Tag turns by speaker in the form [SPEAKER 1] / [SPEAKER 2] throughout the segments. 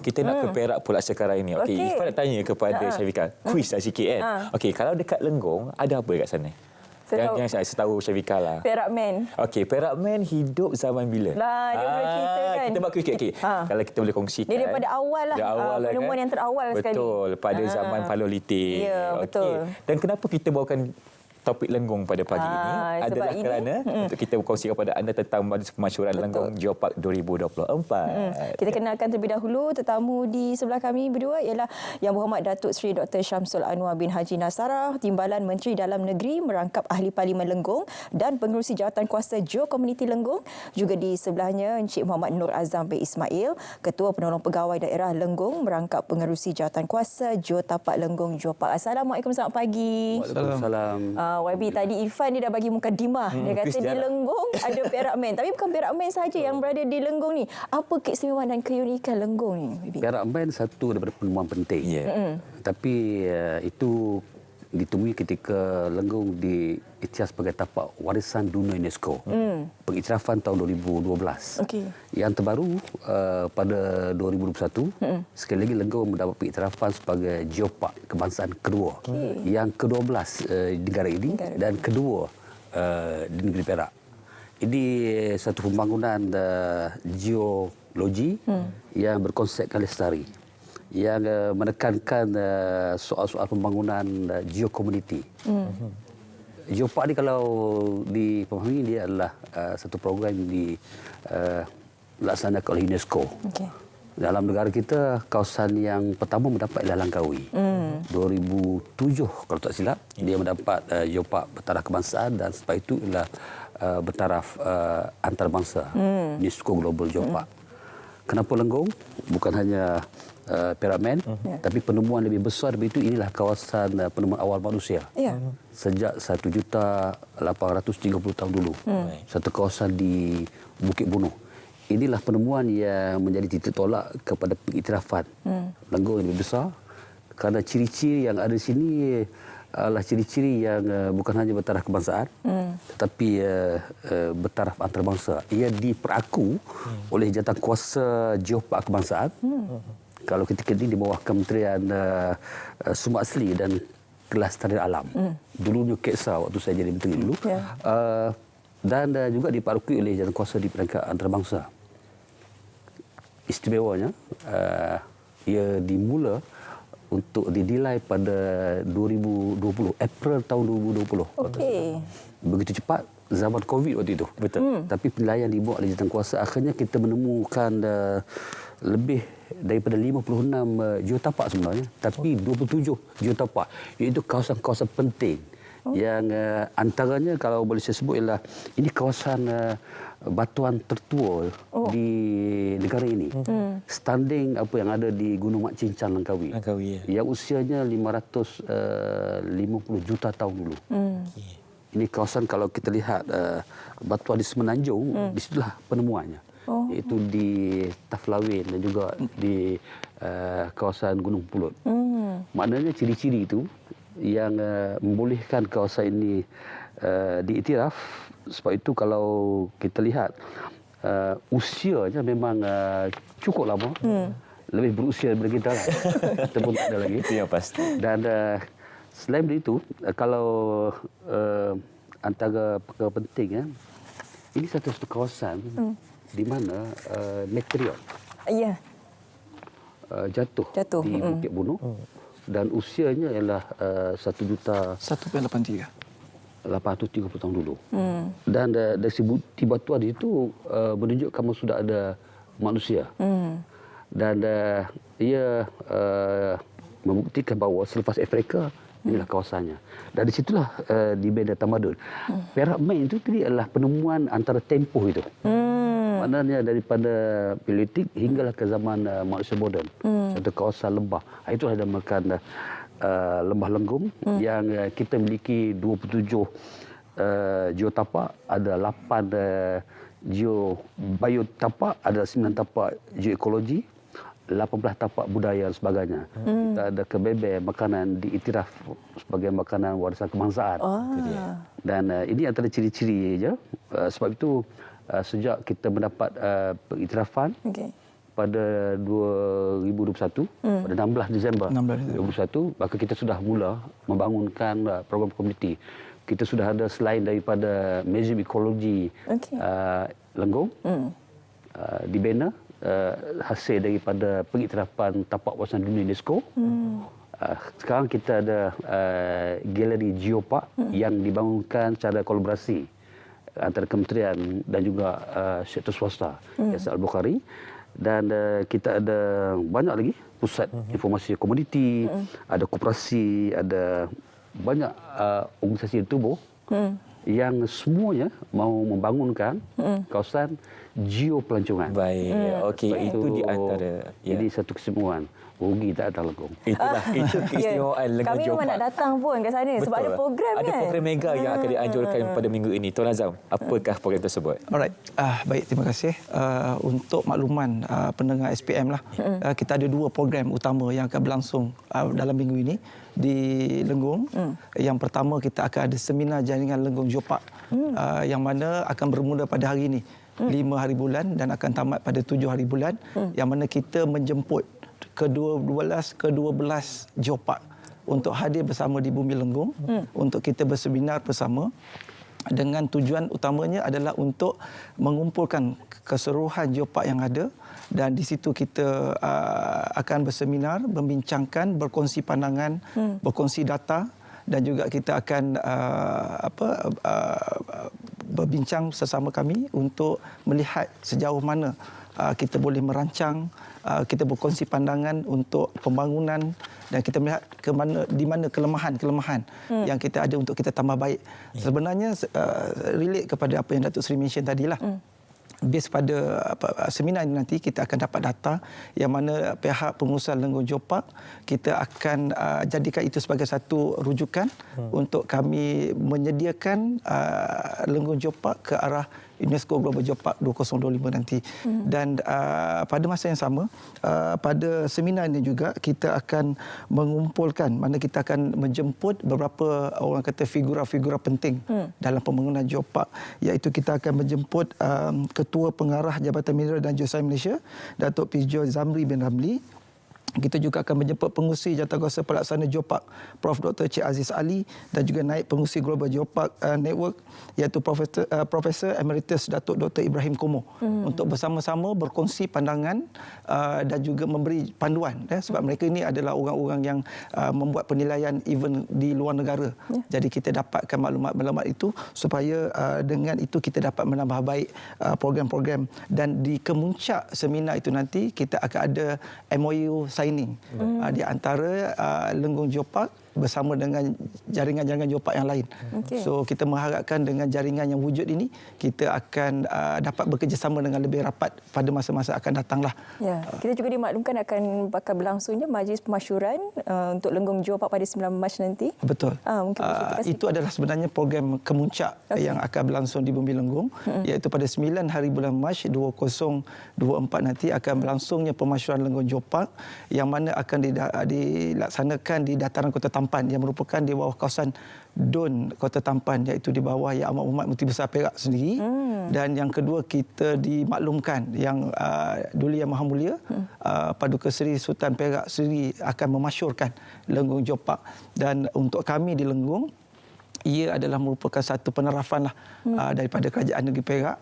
[SPEAKER 1] Kita nak ke Perak pula sekarang ini. Okey, Ifan nak tanya kepada Syafiqah. Kuis lah sikit kan. Okey, kalau dekat Lenggong, ada apa dekat sana? Yang saya tahu Syafiqah lah.
[SPEAKER 2] Perak Man.
[SPEAKER 1] Okey, Perak Man hidup zaman bila?
[SPEAKER 2] Lah, dia boleh cerita kan.
[SPEAKER 1] Kita buat kuis sikit. Kalau kita boleh kongsikan.
[SPEAKER 2] Dia daripada awal lah. Penemuan yang terawal sekali.
[SPEAKER 1] Betul, pada zaman Paleolitik.
[SPEAKER 2] Ya, betul.
[SPEAKER 1] Dan kenapa kita bawakan topik Lenggong pada pagi ini adalah kerana untuk kita berkongsi kepada anda tentang kemasyhuran Lenggong Geopark 2024.
[SPEAKER 2] Kita kenalkan terlebih dahulu tetamu di sebelah kami berdua ialah Yang Berhormat Datuk Seri Dr. Syamsul Anwar bin Haji Nasarah, Timbalan Menteri Dalam Negeri, merangkap Ahli Parlimen Lenggong dan Pengerusi Jawatankuasa Geokomuniti Lenggong. Juga di sebelahnya Encik Muhammad Nur Azam bin Ismail, Ketua Penolong Pegawai Daerah Lenggong, merangkap Pengerusi Jawatankuasa Geotapak Lenggong Geopark. Assalamualaikum, selamat pagi.
[SPEAKER 3] Waalaikumsalam.
[SPEAKER 2] YB, tadi Ifan dia dah bagi mukadimah. Dia kata di Lenggong ada Perak Man. Tapi bukan Perak Man saja yang berada di Lenggong ni. Apa keistimewaan dan keunikan Lenggong ni, YB?
[SPEAKER 3] Perak Man satu daripada penemuan penting. Tapi itu ditemui ketika Lenggong diiktiraf sebagai tapak warisan dunia UNESCO. Pengiktirafan tahun 2012. Yang terbaru pada 2021, sekali lagi Lenggong mendapat pengiktirafan sebagai geopark kebangsaan kedua. Yang ke-12 di negara ini dan kedua di negeri Perak. Ini satu pembangunan geologi yang berkonsepkan lestari, yang menekankan soal-soal pembangunan geokomuniti. Geopark ni kalau dipahami dia adalah satu program yang dilaksanakan oleh UNESCO. Dalam negara kita, kawasan yang pertama mendapat ialah Langkawi. 2007 kalau tak silap, dia mendapat geopark bertaraf kebangsaan dan sebab itu ialah bertaraf antarabangsa, UNESCO Global Geopark. Kenapa Lenggong? Bukan hanya Perak Man, tapi penemuan lebih besar daripada itu, inilah kawasan penemuan awal manusia. Sejak 1,830 tahun dulu. Satu kawasan di Bukit Bunuh. Inilah penemuan yang menjadi titik tolak kepada pengiktirafan Lenggong yang lebih besar, kerana ciri-ciri yang ada di sini adalah ciri-ciri yang bukan hanya bertaraf kebangsaan, tetapi bertaraf antarabangsa. Ia diperaku oleh Jawatankuasa Geopark Kebangsaan. Kalau ketika ini di bawah Kementerian Sumber Asli dan Kelestarian Alam. Dulunya KEXA waktu saya jadi menteri dulu. Dan juga diparuki oleh Jawatankuasa di peringkat antarabangsa. Istimewanya, ia dimula untuk didilai pada 2020, April tahun 2020. Begitu cepat zaman Covid waktu itu.
[SPEAKER 1] Betul.
[SPEAKER 3] Tapi penilaian dibuat oleh Jawatankuasa, akhirnya kita menemukan lebih daripada 56 geotapak sebenarnya, tapi 27 geotapak, iaitu kawasan-kawasan penting. Yang antaranya kalau boleh saya sebut ialah ini kawasan batuan tertua di negara ini. Standing apa yang ada di Gunung Mak Cincang Langkawi. Yang usianya 550 juta tahun dulu. Ini kawasan kalau kita lihat batuan di Semenanjung, di situlah penemuannya. Iaitu di Taflawin dan juga di kawasan Gunung Pulut. Maknanya ciri-ciri itu yang membolehkan kawasan ini diiktiraf. Sebab itu kalau kita lihat usianya memang cukup lama. Lebih berusia daripada kita lah. Kita pun tak ada lagi.
[SPEAKER 1] Itu yang pasti.
[SPEAKER 3] Dan selain itu, kalau antara perkara penting, ini satu kawasan di mana meteor jatuh di Bukit Bunuh. Dan usianya ialah
[SPEAKER 4] 1,83
[SPEAKER 3] 830 tahun dulu. Dan dari segi bukti batuan itu menunjukkan kamu sudah ada manusia. Dan ia membuktikan bahawa selepas Afrika, inilah kawasannya. Dan di situlah di Benda Tamadun. Perak Man itu tadi adalah penemuan antara tempoh itu. Maknanya daripada Paleolitik hinggalah ke zaman manusia moden. Satu kawasan lembah. Itulah dinamakan Lembah Lenggong yang kita miliki 27 geotapak, ada 8 geobiotapak, ada 9 tapak geoekologi, 18 tapak budaya dan sebagainya. Kita ada kebebe makanan diiktiraf sebagai makanan warisan kebangsaan. Dan ini antara ciri-ciri je. Sebab itu sejak kita mendapat pengiktirafan, pada 2021, pada 16 Disember 2021, maka kita sudah mula membangunkan program komuniti. Kita sudah ada selain daripada Museum Ekologi Lenggong, dibina hasil daripada pengiktirafan tapak warisan dunia UNESCO. Sekarang kita ada galeri Geopark yang dibangunkan secara kolaborasi antara kementerian dan juga sektor swasta, Yasser Al-Bukhari. Dan kita ada banyak lagi pusat informasi komuniti, ada koperasi, ada banyak organisasi tubuh yang semuanya mau membangunkan kawasan geopelancongan.
[SPEAKER 1] Baik, okey, itu di antara.
[SPEAKER 3] Jadi satu kesimpulan, rugi tak datang Lenggong.
[SPEAKER 1] Itu keistimewaan Lenggong
[SPEAKER 2] Kami memang nak
[SPEAKER 1] Geopark.
[SPEAKER 2] datang pun ke sana sebab ada program
[SPEAKER 1] Ada
[SPEAKER 2] kan.
[SPEAKER 1] program mega yang akan dianjurkan pada minggu ini. Tuan Azam, apakah program tersebut?
[SPEAKER 4] Alright, baik, terima kasih. Untuk makluman pendengar SPM lah, kita ada 2 program utama yang akan berlangsung dalam minggu ini di Lenggong. Yang pertama, kita akan ada seminar jaringan Lenggong Geopark yang mana akan bermula pada hari ini, 5 hari bulan dan akan tamat pada 7 hari bulan, yang mana kita menjemput ke-12 geopark untuk hadir bersama di Bumi Lenggong untuk kita berseminar bersama, dengan tujuan utamanya adalah untuk mengumpulkan keseluruhan geopark yang ada, dan di situ kita akan berseminar, membincangkan, berkongsi pandangan, berkongsi data, dan juga kita akan berbincang sesama kami untuk melihat sejauh mana kita boleh merancang, kita berkongsi pandangan untuk pembangunan, dan kita melihat di mana kelemahan-kelemahan yang kita ada untuk kita tambah baik. Sebenarnya relate kepada apa yang Datuk Seri mention tadilah. Base pada seminar ini nanti kita akan dapat data yang mana pihak pengusaha Lenggong Geopark kita akan jadikan itu sebagai satu rujukan untuk kami menyediakan Lenggong Geopark ke arah UNESCO Global Geopark 2025 nanti. Dan pada masa yang sama, pada seminar ini juga kita akan mengumpulkan, mana kita akan menjemput beberapa orang kata figura-figura penting dalam pembangunan geopark, iaitu kita akan menjemput Ketua Pengarah Jabatan Mineral dan Geosains Malaysia, Datuk Pijo Zamri bin Ramli. Kita juga akan menjemput pengurusi Jawatankuasa Pelaksana Geopark Prof. Dr. Cik Aziz Ali, dan juga naib pengurusi Global Geopark Network iaitu Profesor Emeritus Datuk Dr. Ibrahim Komo, untuk bersama-sama berkongsi pandangan dan juga memberi panduan, sebab mereka ini adalah orang-orang yang membuat penilaian even di luar negara. Jadi kita dapatkan maklumat-maklumat itu supaya dengan itu kita dapat menambah baik program-program, dan di kemuncak seminar itu nanti kita akan ada MOU signing di antara Lenggong Geopark bersama dengan jaringan-jaringan geopark yang lain. So kita mengharapkan dengan jaringan yang wujud ini kita akan dapat bekerjasama dengan lebih rapat pada masa-masa akan datanglah.
[SPEAKER 2] Ya, kita juga dimaklumkan akan bakal berlangsungnya majlis pemasyuran untuk Lenggong Geopark pada 9 Mac nanti.
[SPEAKER 4] Betul.
[SPEAKER 2] Mungkin
[SPEAKER 4] itu adalah sebenarnya program kemuncak yang akan berlangsung di Bumi Lenggong, iaitu pada 9 hari bulan Mac 2024 nanti akan berlangsungnya pemasyuran Lenggong Geopark yang mana akan dilaksanakan di dataran Kota Tampan, yang merupakan di bawah kawasan DUN Kota Tampan, iaitu di bawah Yang Amat Berhormat Mufti Besar Perak sendiri. Dan yang kedua, kita dimaklumkan yang Duli Yang Maha Mulia Paduka Seri Sultan Perak sendiri akan memasyurkan Lenggong Geopark. Dan untuk kami di Lenggong, ia adalah merupakan satu penerafanlah daripada Kerajaan Negeri Perak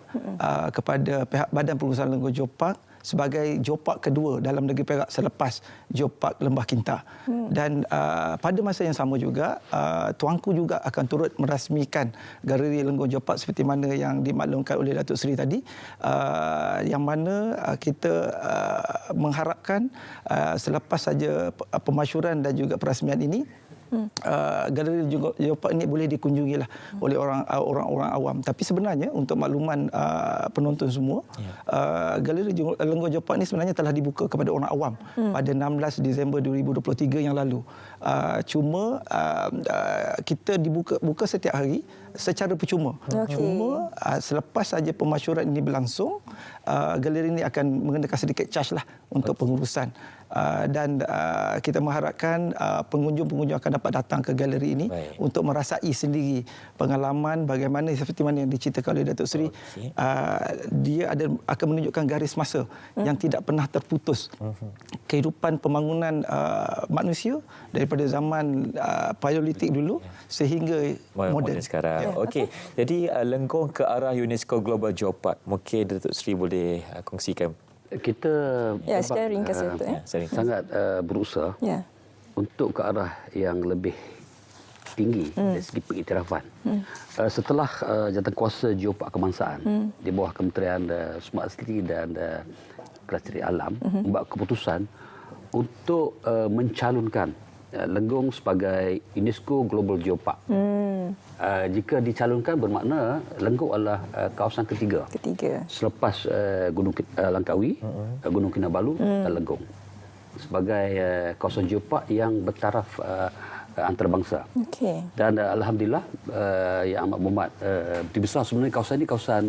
[SPEAKER 4] kepada pihak Badan Pengurusan Lenggong Geopark sebagai geopark kedua dalam negeri Perak selepas Geopark Lembah Kinta. Dan pada masa yang sama juga, Tuanku juga akan turut merasmikan galeri Lenggong Geopark seperti mana yang dimaklumkan oleh Datuk Seri tadi, yang mana kita mengharapkan selepas saja pemasyuran dan juga perasmian ini, galeri Geopark ini boleh dikunjungi lah oleh orang-orang awam. Tapi sebenarnya untuk makluman penonton semua, galeri Lenggong Geopark ini sebenarnya telah dibuka kepada orang awam pada 16 Disember 2023 yang lalu. Cuma kita buka setiap hari secara percuma. Cuma selepas saja pemasyuran ini berlangsung, galeri ini akan mengenakan sedikit charge lah untuk pengurusan. Dan kita mengharapkan pengunjung-pengunjung akan dapat datang ke galeri ini untuk merasai sendiri pengalaman bagaimana seperti mana yang diceritakan oleh Datuk Seri. Dia akan menunjukkan garis masa yang tidak pernah terputus. Kehidupan pembangunan manusia daripada zaman Paleolitik dulu sehingga moden
[SPEAKER 1] sekarang. Okey. Jadi Lenggong ke arah UNESCO Global Geopark. Mungkin Datuk Seri boleh kongsikan.
[SPEAKER 3] Kita
[SPEAKER 2] secara ringkas itu
[SPEAKER 3] sangat berusaha untuk ke arah yang lebih tinggi dari segi pengiktirafan. Setelah Jawatankuasa Geopark Kebangsaan di bawah Kementerian Semua Asli dan Kelestarian Alam membuat keputusan untuk mencalonkan Lenggong sebagai UNESCO Global Geopark. Jika dicalonkan bermakna Lenggong adalah kawasan ketiga. Selepas Gunung Langkawi, Gunung Kinabalu dan Lenggong. Sebagai kawasan geopark yang bertaraf antarabangsa. Dan alhamdulillah Yang Amat Berhormat Menteri Besar, sebenarnya kawasan ini kawasan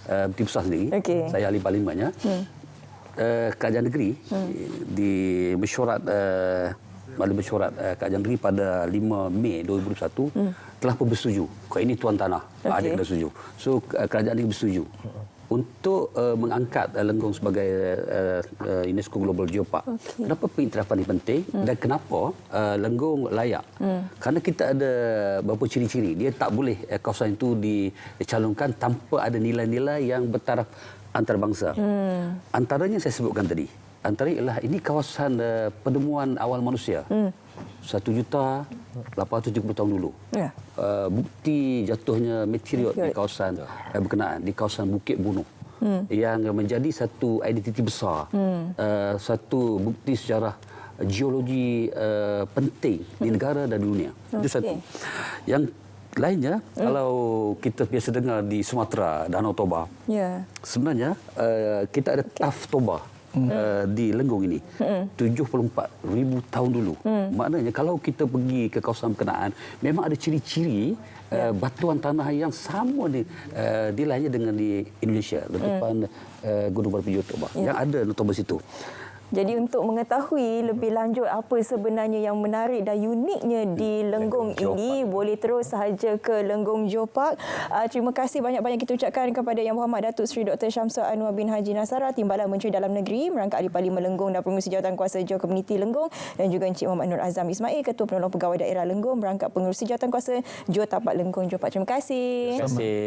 [SPEAKER 3] Menteri Besar sendiri. Saya ahli parlimennya. Kerajaan negeri di mesyuarat Kerajaan Negeri pada 5 Mei 2021 telah pun bersetuju. Ini tuan tanah. Dia bersetuju. So kerajaan negeri bersetuju untuk mengangkat Lenggong sebagai UNESCO Global Geopark. Kenapa pengiktirafan ini penting dan kenapa Lenggong layak? Kerana kita ada beberapa ciri-ciri. Dia tak boleh kawasan itu dicalonkan tanpa ada nilai-nilai yang bertaraf antarabangsa. Antaranya saya sebutkan tadi. Antaranya ialah ini kawasan penemuan awal manusia. 1,870,000 tahun dulu. Bukti jatuhnya meteorit di kawasan berkenaan di kawasan Bukit Bunuh. Yang menjadi satu identiti besar. Satu bukti sejarah geologi penting di negara dan dunia. Itu satu. Yang lainnya, kalau kita biasa dengar di Sumatera, Danau Toba, sebenarnya kita ada Taf Toba di Lenggong ini. 74,000 tahun dulu. Maknanya kalau kita pergi ke kawasan berkenaan, memang ada ciri-ciri batuan tanah yang sama di lainnya dengan di Indonesia, di depan Gunung Berapi Toba. Yang ada Toba situ.
[SPEAKER 2] Jadi untuk mengetahui lebih lanjut apa sebenarnya yang menarik dan uniknya di Lenggong ini, boleh terus sahaja ke Lenggong Geopark. Terima kasih banyak-banyak kita ucapkan kepada Yang Berhormat Datuk Seri Dr. Syamsul Anwar bin Haji Nasrallah, Timbalan Menteri Dalam Negeri, Merangkap Ahli Parlimen Lenggong dan Pengurusi Jawatankuasa Geokomuniti Lenggong, dan juga Encik Muhammad Nur Azam Ismail, Ketua Penolong Pegawai Daerah Lenggong, Merangkap Pengurusi Jawatankuasa Geotapak Lenggong Geopark. Terima kasih.
[SPEAKER 1] Terima kasih.